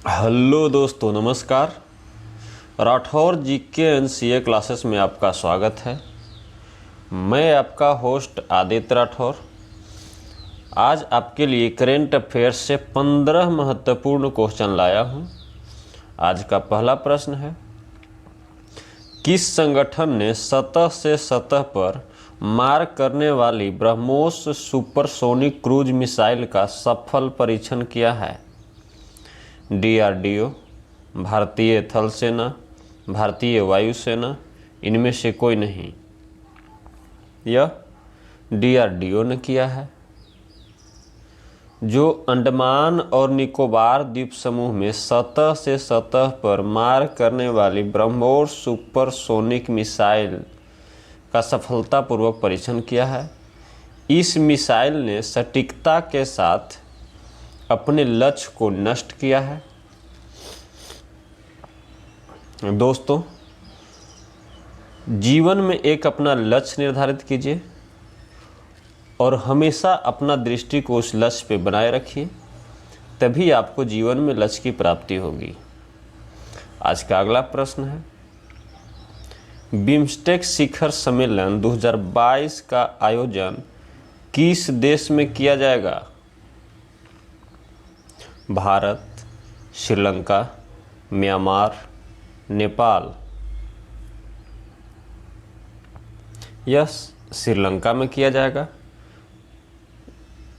Hello दोस्तों, नमस्कार। राठौर जी के एनसीए क्लासेस में आपका स्वागत है। मैं आपका होस्ट आदित्य राठौर। आज आपके लिए करेंट अफेयर्स से 15 महत्वपूर्ण क्वेश्चन लाया हूं। आज का पहला प्रश्न है, किस संगठन ने सतह से सतह पर मार करने वाली ब्रह्मोस सुपरसोनिक क्रूज मिसाइल का सफल परीक्षण किया है? डीआरडीओ, भारतीय थल सेना, भारतीय वायुसेना, इनमें से कोई नहीं। यह डीआरडीओ ने किया है। जो अंडमान और निकोबार द्वीप समूह में सतह से सतह पर मार करने वाली ब्रह्मोस सुपरसोनिक मिसाइल का सफलतापूर्वक परीक्षण किया है। इस मिसाइल ने सटीकता के साथ अपने लक्ष्य को नष्ट किया है। दोस्तों, जीवन में एक अपना लक्ष्य निर्धारित कीजिए और हमेशा अपना दृष्टि को उस लक्ष्य पे बनाए रखिए, तभी आपको जीवन में लक्ष्य की प्राप्ति होगी। आज का अगला प्रश्न है, बिम्स्टेक शिखर सम्मेलन 2022 का आयोजन किस देश में किया जाएगा? भारत, श्रीलंका, म्यांमार, नेपाल। यह श्रीलंका में किया जाएगा।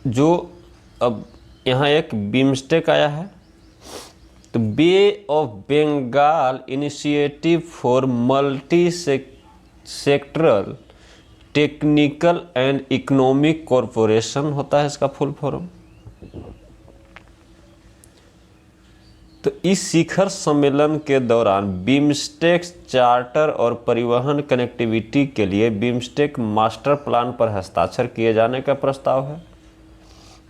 जो अब यहाँ एक बिम्स्टेक आया है, तो bay of Bengal initiative for multi sectoral technical and economic corporation होता है इसका फुल फॉर्म। तो इस शिखर सम्मेलन के दौरान बिम्स्टेक चार्टर और परिवहन कनेक्टिविटी के लिए बिम्स्टेक मास्टर प्लान पर हस्ताक्षर किए जाने का प्रस्ताव है।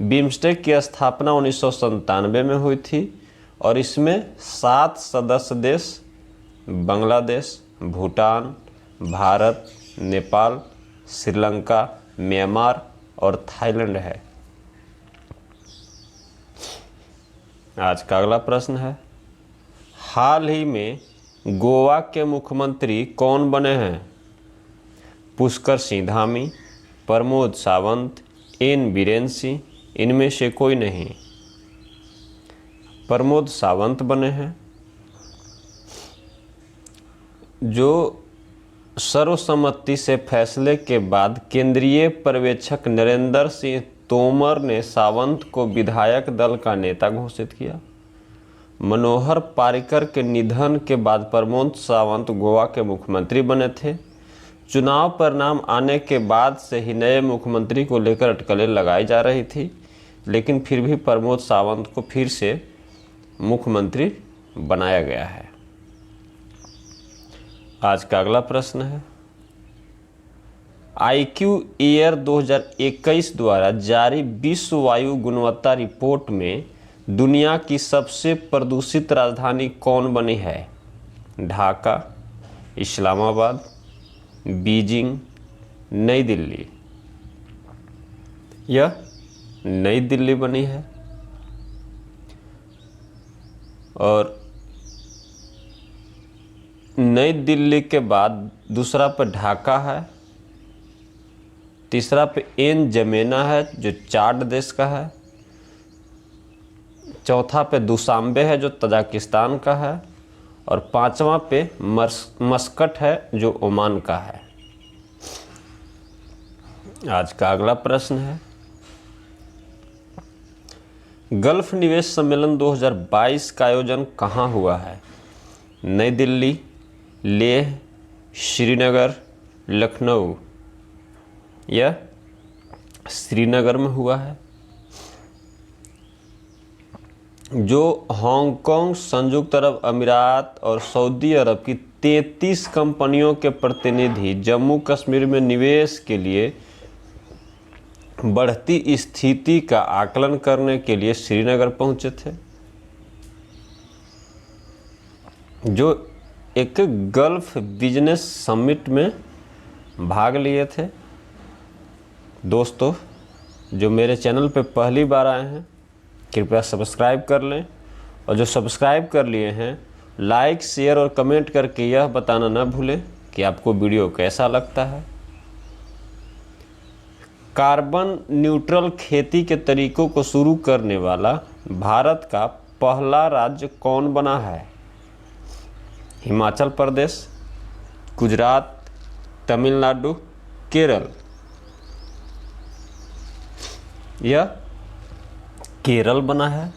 बिम्स्टेक की स्थापना 1997 में हुई थी और इसमें 7 सदस्य देश बांग्लादेश, भूटान, भारत, नेपाल, श्रीलंका, म्यांमार और थाईलैंड है। आज का अगला प्रश्न है, हाल ही में गोवा के मुख्यमंत्री कौन बने हैं? पुष्कर सिंह धामी, प्रमोद सावंत, एन बीरेन सिंह, इनमें से कोई नहीं। प्रमोद सावंत बने हैं। जो सर्वसम्मति से फैसले के बाद केंद्रीय पर्यवेक्षक नरेंद्र सिंह तोमर ने सावंत को विधायक दल का नेता घोषित किया। मनोहर पार्रिकर के निधन के बाद प्रमोद सावंत गोवा के मुख्यमंत्री बने थे। चुनाव परिणाम आने के बाद से ही नए मुख्यमंत्री को लेकर अटकलें लगाई जा रही थी, लेकिन फिर भी प्रमोद सावंत को फिर से मुख्यमंत्री बनाया गया है। आज का अगला प्रश्न है, IQ एयर 2021 द्वारा जारी विश्व वायु गुणवत्ता रिपोर्ट में दुनिया की सबसे प्रदूषित राजधानी कौन बनी है? ढाका, इस्लामाबाद, बीजिंग, नई दिल्ली। यह नई दिल्ली बनी है। और नई दिल्ली के बाद दूसरा पे ढाका है, तीसरा पे एन जमेना है जो चाड देश का है, चौथा पे दुशांबे है जो तजाकिस्तान का है, और पांचवा पे मस्कट है जो ओमान का है। आज का अगला प्रश्न है, गल्फ निवेश सम्मेलन 2022 का आयोजन कहाँ हुआ है? नई दिल्ली, लेह, श्रीनगर, लखनऊ। यह श्रीनगर में हुआ है। जो हांगकांग, संयुक्त अरब अमीरात और सऊदी अरब की 33 कंपनियों के प्रतिनिधि जम्मू कश्मीर में निवेश के लिए बढ़ती स्थिति का आकलन करने के लिए श्रीनगर पहुंचे थे। जो एक गल्फ बिजनेस समिट में भाग लिए थे। दोस्तों, जो मेरे चैनल पे पहली बार आए हैं, कृपया सब्सक्राइब कर लें और जो सब्सक्राइब कर लिए हैं, लाइक शेयर और कमेंट करके यह बताना न भूलें कि आपको वीडियो कैसा लगता है। कार्बन न्यूट्रल खेती के तरीकों को शुरू करने वाला भारत का पहला राज्य कौन बना है? हिमाचल प्रदेश, गुजरात, तमिलनाडु, केरल। यह केरल बना है।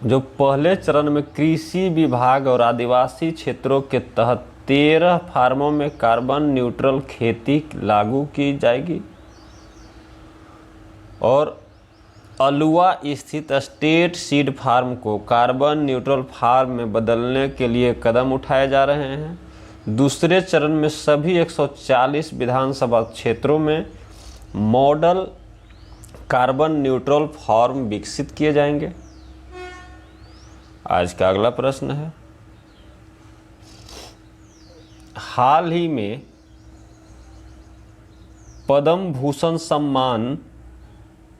जो पहले चरण में कृषि विभाग और आदिवासी क्षेत्रों के तहत 13 फार्मों में कार्बन न्यूट्रल खेती लागू की जाएगी और अलुआ स्थित स्टेट सीड फार्म को कार्बन न्यूट्रल फार्म में बदलने के लिए कदम उठाए जा रहे हैं। दूसरे चरण में सभी 140 विधानसभा क्षेत्रों में मॉडल कार्बन न्यूट्रल फार्म विकसित किए जाएंगे। आज का अगला प्रश्न है, हाल ही में पद्म भूषण सम्मान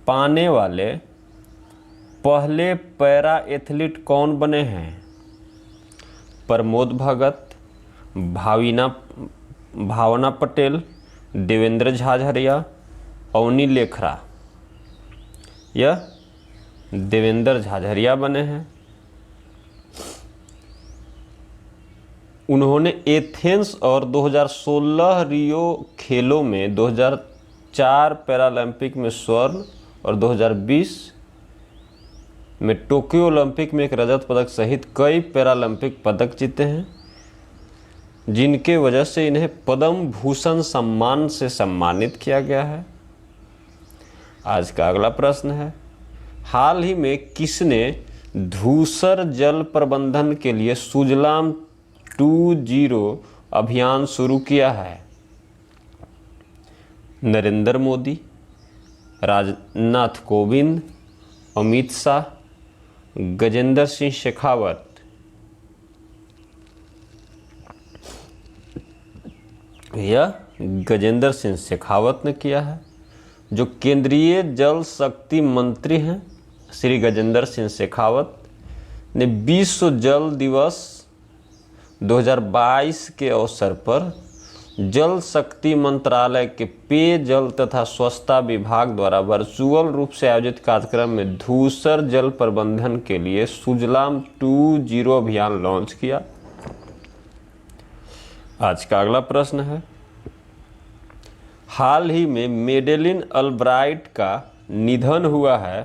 पाने वाले पहले पैरा एथलीट कौन बने हैं? प्रमोद भगत, भावना पटेल, देवेंद्र झाझरिया, अवनी लेखरा। यह देवेंद्र झाझरिया बने हैं। उन्होंने एथेंस और 2016 रियो खेलों में 2004 पैरालंपिक में स्वर्ण और 2020 में टोक्यो ओलंपिक में एक रजत पदक सहित कई पैरालंपिक पदक जीते हैं, जिनके वजह से इन्हें पद्म भूषण सम्मान से सम्मानित किया गया है। आज का अगला प्रश्न है, हाल ही में किसने धूसर जल प्रबंधन के लिए सुजलाम 2.0 अभियान शुरू किया है? नरेंद्र मोदी, राजनाथ कोविंद, अमित शाह, गजेंद्र सिंह शेखावत। यह गजेंद्र सिंह शेखावत ने किया है। जो केंद्रीय जल शक्ति मंत्री हैं श्री गजेंद्र सिंह शेखावत ने विश्व जल दिवस 2022 के अवसर पर जल शक्ति मंत्रालय के पेयजल तथा स्वच्छता विभाग द्वारा वर्चुअल रूप से आयोजित कार्यक्रम में धूसर जल प्रबंधन के लिए सुजलाम 2.0 अभियान लॉन्च किया। आज का अगला प्रश्न है, हाल ही में मेडेलिन अल्ब्राइट का निधन हुआ है,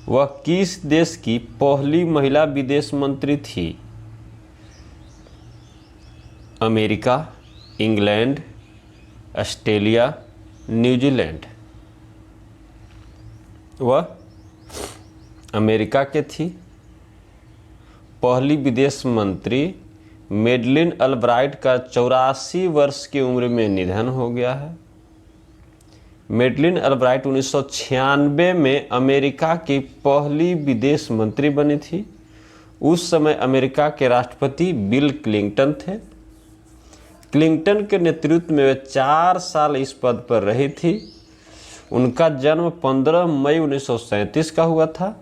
वह किस देश की पहली महिला विदेश मंत्री थी? America, England, Australia, New Zealand. वह अमेरिका के थी। पहली विदेश मंत्री मेडेलिन अल्ब्राइट का 84 वर्ष की उम्र में निधन हो गया है। मेडेलिन अल्ब्राइट 1996 में अमेरिका की पहली विदेश मंत्री बनी थी। उस समय अमेरिका के राष्ट्रपति बिल क्लिंटन थे। क्लिंटन के नेतृत्व में वे 4 साल इस पद पर रही थी। उनका जन्म 15 मई 1937 का हुआ था।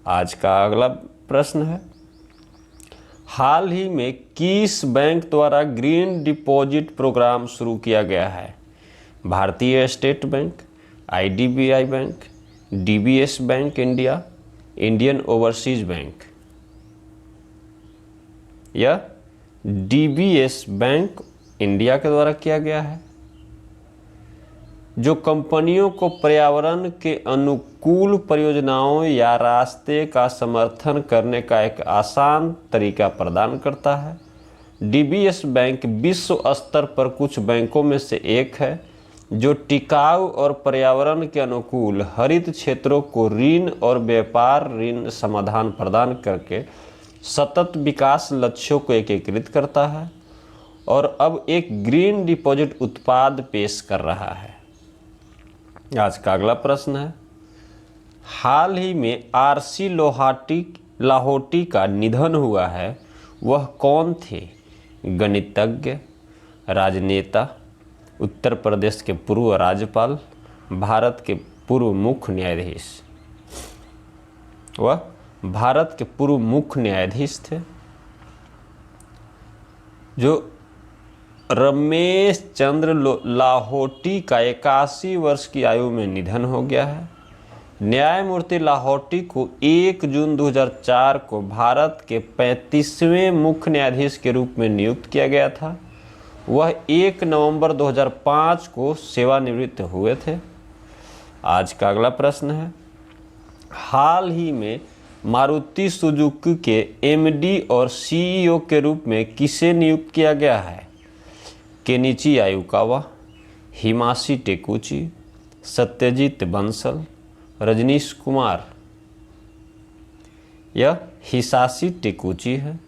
आज का अगला प्रश्न है, हाल ही में किस बैंक द्वारा ग्रीन डिपॉजिट प्रोग्राम शुरू किया गया है? भारतीय state bank, IDBI bank, DBS bank India, Indian overseas bank. यह DBS बैंक इंडिया के द्वारा किया गया है। जो कंपनियों को पर्यावरण के अनुकूल परियोजनाओं या रास्ते का समर्थन करने का एक आसान तरीका प्रदान करता है। DBS बैंक विश्व स्तर पर कुछ बैंकों में से एक है जो टिकाऊ और पर्यावरण के अनुकूल हरित क्षेत्रों को ऋण और व्यापार ऋण समाधान प्रदान करके सतत विकास लक्ष्यों को एकीकृत करता है और अब एक ग्रीन डिपॉजिट उत्पाद पेश कर रहा है। आज का अगला प्रश्न है, हाल ही में RC लाहोटी का निधन हुआ है, वह कौन थे? गणितज्ञ, राजनेता, उत्तर प्रदेश के पूर्व राज्यपाल, भारत के पूर्व मुख्य न्यायाधीश। वह भारत के पूर्व मुख्य न्यायाधीश थे। जो रमेश चंद्र लाहोटी का 81 वर्ष की आयु में निधन हो गया है। न्यायमूर्ति लाहोटी को 1 जून 2004 को भारत के 35वें मुख्य न्यायाधीश के रूप में नियुक्त किया गया था। वह 1 नवंबर 2005 को सेवानिवृत्त हुए थे। आज का अगला प्रश्न है, हाल ही में मारुति सुजुकी के एमडी और सीईओ के रूप में किसे नियुक्त किया गया है? Kenichi Ayukawa, Himashi Takeuchi, Satyajit Bansal, Rajneesh Kumar. यह हिसाशी टेकुची है।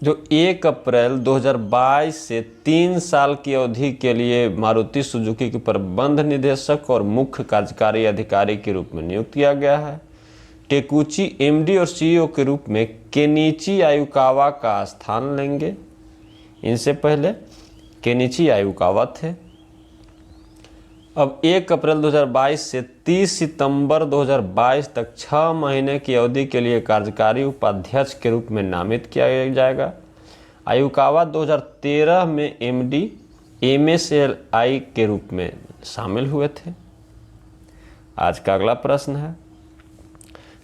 जो 1 अप्रैल 2022 से 3 साल की अवधि के लिए मारुति सुजुकी के प्रबंध निदेशक और मुख्य कार्यकारी अधिकारी के रूप में नियुक्त किया गया है। टेकुची एमडी और सीईओ के रूप में केनिची आयुकावा का स्थान लेंगे। इनसे पहले केनिची आयुकावा थे। अब 1 अप्रैल 2022 से 30 सितंबर 2022 तक 6 महीने की अवधि के लिए कार्यकारी उपाध्यक्ष के रूप में नामित किया जाएगा। आयुकावा 2013 में एमडी एमएसएलआई के रूप में शामिल हुए थे। आज का अगला प्रश्न है,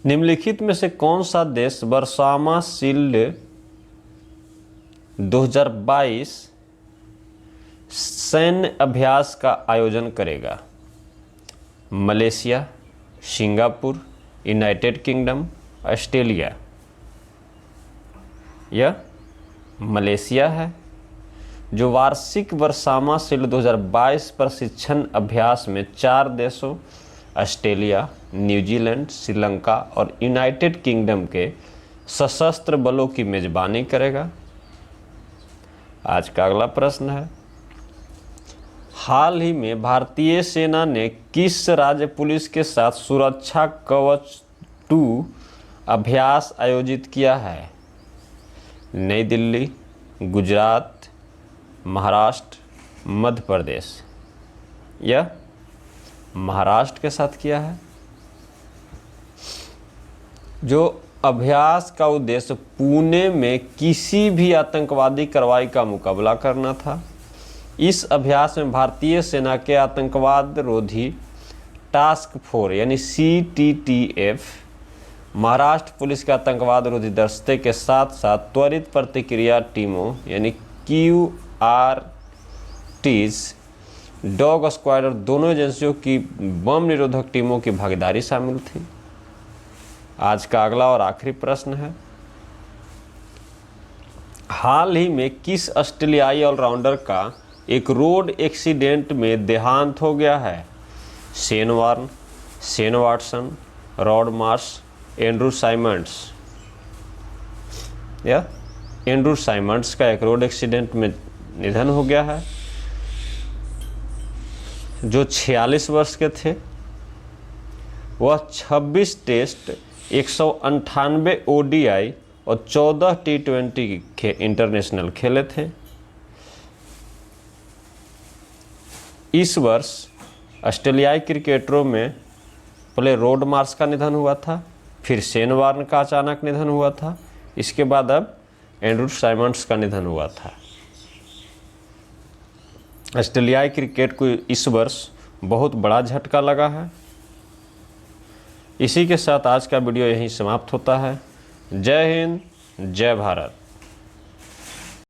निम्नलिखित में से कौन सा देश वर्सामा शील्ड 2022 सैन्य अभ्यास का आयोजन करेगा? Malaysia, Singapore, United kingdom, Australia. यह मलेशिया है। जो वार्षिक वर्सामा शील्ड 2022 प्रशिक्षण अभ्यास में 4 देशों ऑस्ट्रेलिया, न्यूजीलैंड, श्रीलंका और यूनाइटेड किंगडम के सशस्त्र बलों की मेजबानी करेगा। आज का अगला प्रश्न है, हाल ही में भारतीय सेना ने किस राज्य पुलिस के साथ सुरक्षा कवच 2 अभ्यास आयोजित किया है? नई दिल्ली, गुजरात, महाराष्ट्र, मध्य प्रदेश। यह महाराष्ट्र के साथ किया है। जो अभ्यास का उद्देश्य पुणे में किसी भी आतंकवादी कार्रवाई का मुकाबला करना था। इस अभ्यास में भारतीय सेना के आतंकवाद रोधी टास्क फोर्स यानी CTTF, महाराष्ट्र पुलिस के आतंकवाद रोधी दस्ते के साथ साथ त्वरित प्रतिक्रिया टीमों यानी QRTs, डॉग स्क्वाड और दोनों एजेंसियों की बम निरोधक टीमों की भागीदारी शामिल थी। आज का अगला और आखिरी प्रश्न है, हाल ही में किस ऑस्ट्रेलियाई ऑलराउंडर का एक रोड एक्सीडेंट में देहांत हो गया है? Shane Warne, Shane Watson, rod Marsh, Andrew Symonds. या एंड्रू साइमंड्स का एक रोड एक्सीडेंट में निधन हो गया है। जो 46 वर्ष के थे। वह 26 टेस्ट, 198 ODI और 14 T20 इंटरनेशनल खेले थे। इस वर्ष ऑस्ट्रेलियाई क्रिकेटरों में पहले रॉड मार्श का निधन हुआ था, फिर शेन वार्न का अचानक निधन हुआ था, इसके बाद अब एंड्रू साइमंड्स का निधन हुआ था। ऑस्ट्रेलियाई क्रिकेट को इस वर्ष बहुत बड़ा झटका लगा है। इसी के साथ आज का वीडियो यहीं समाप्त होता है। जय हिंद, जय भारत।